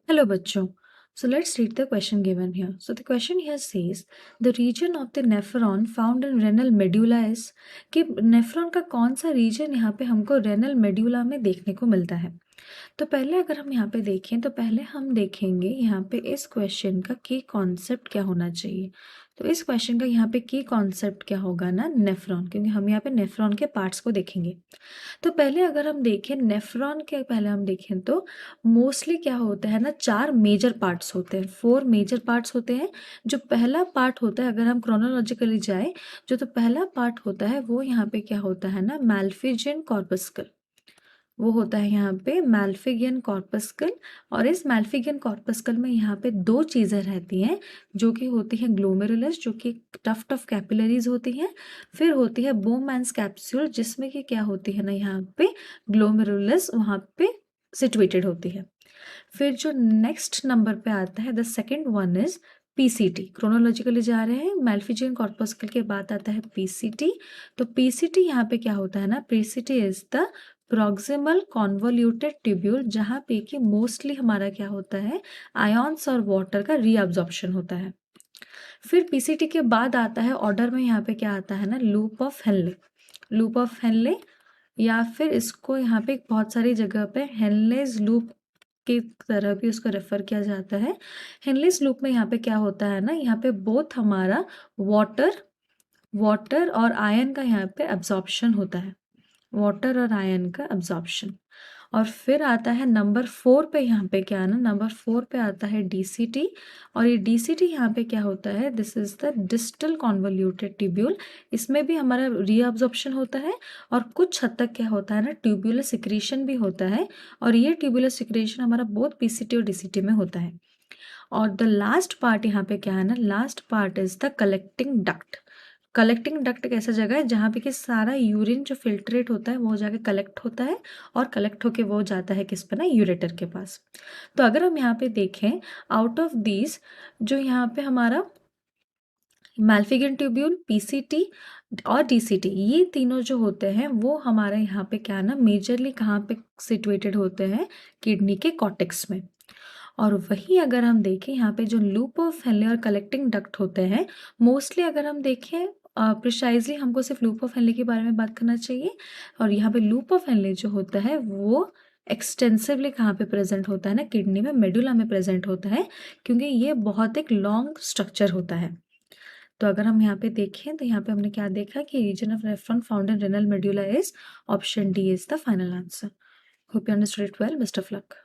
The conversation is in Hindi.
Hello, bachcho. So let's read the question given here. So the question here says the region of the nephron found in renal medulla is कि नेफ्रॉन का कौन सा रीजन यहाँ पे हमको रेनल मेड्यूला में देखने को मिलता है। तो पहले अगर हम यहाँ पे देखें तो पहले हम देखेंगे यहाँ पे इस क्वेश्चन का की कॉन्सेप्ट क्या होना चाहिए। तो इस क्वेश्चन का यहाँ पे की कॉन्सेप्ट क्या होगा ना, नेफ्रॉन, क्योंकि हम यहाँ पे नेफ्रॉन के पार्ट्स को देखेंगे। तो पहले अगर हम देखें नेफ्रॉन के पहले हम देखें तो मोस्टली क्या होता है ना, 4 मेजर पार्ट्स होते हैं, 4 मेजर पार्ट्स होते हैं। जो पहला पार्ट होता है, अगर हम क्रोनोलॉजिकली जाए, जो तो पहला पार्ट होता है वो यहाँ पे क्या होता है ना, मैल्फिजियन कॉर्पस्कल, वो होता है यहाँ पे मैल्फिगियन कॉर्पस्कल। और इस मैल्फिगियन कॉर्पस्कल में यहाँ पे 2 चीज़ें रहती हैं जो कि होती हैं ग्लोमेरुलस, जो कि टफ कैपिलरीज होती हैं, फिर होती है बोमैन्स कैप्सूल, जिसमें कि क्या होती है ना, यहाँ पे ग्लोमेरुलस वहाँ पे सिचुएटेड होती है। फिर जो नेक्स्ट नंबर पे आता है, the second one is PCT. Chronologically जा रहे हैं, मैल्फिजियन कॉर्पस्कल के बाद आता है पीसीटी। तो पीसीटी यहाँ पे क्या होता है ना, PCT is the proximal convoluted tubule, जहाँ पे कि मोस्टली हमारा क्या होता है, आयॉन्स और वाटर का रीअब्जॉर्प्शन होता है। फिर पीसीटी के बाद आता है ऑर्डर में यहाँ पे क्या आता है ना, loop of Henle. Loop of Henle, या फिर इसको यहाँ पे बहुत सारी जगह पे हेनलेज लूप की तरह भी उसको रेफर किया जाता है। हेनलेज लूप में यहाँ पे क्या होता है ना, यहाँ पे बोथ हमारा वाटर और आयन का यहाँ पे एब्जॉर्प्शन होता है, वाटर और आयन का एब्जॉर्प्शन। और फिर आता है नंबर 4 पे, यहाँ पे क्या है ना, नंबर 4 पे आता है डीसीटी। और ये डीसीटी यहाँ पे क्या होता है, this is the distal convoluted tubule. इसमें भी हमारा रीअब्जॉर्प्शन होता है और कुछ हद तक क्या होता है ना, ट्यूब्यूलर सिक्रीशन भी होता है। और ये ट्यूब्यूलर सिक्रीशन हमारा बोथ पीसीटी और डीसीटी में होता है। और द लास्ट पार्ट यहाँ पे क्या है ना, last part is the collecting duct. Collecting duct एक ऐसा जगह है जहाँ पे कि सारा यूरिन जो फिल्ट्रेट होता है वो जाके कलेक्ट होता है, और कलेक्ट होके वो जाता है किस पे ना, यूरेटर के पास। तो अगर हम यहाँ पे देखें, आउट ऑफ दीज जो यहाँ पे हमारा मैल्फिगियन ट्यूब्यूल, पीसीटी और डीसीटी, ये तीनों जो होते हैं वो हमारे यहाँ पे क्या है ना, मेजरली कहाँ पे सिचुएटेड होते हैं, किडनी के कॉर्टेक्स में। और वहीं अगर हम देखें यहाँ पे जो लूप ऑफ हेनले और कलेक्टिंग डक्ट होते हैं, मोस्टली अगर हम देखें प्रिसाइजली हमको सिर्फ लूप ऑफ हेनले के बारे में बात करना चाहिए। और यहाँ पे लूप ऑफ हेनले जो होता है वो एक्सटेंसिवली कहाँ पे प्रेजेंट होता है ना, किडनी में, मेडुला में प्रेजेंट होता है, क्योंकि ये बहुत एक लॉन्ग स्ट्रक्चर होता है। तो अगर हम यहाँ पे देखें तो यहाँ पे हमने क्या देखा कि region of nephron found in renal medulla is option D is the final answer. Hope you understood it well, best of luck.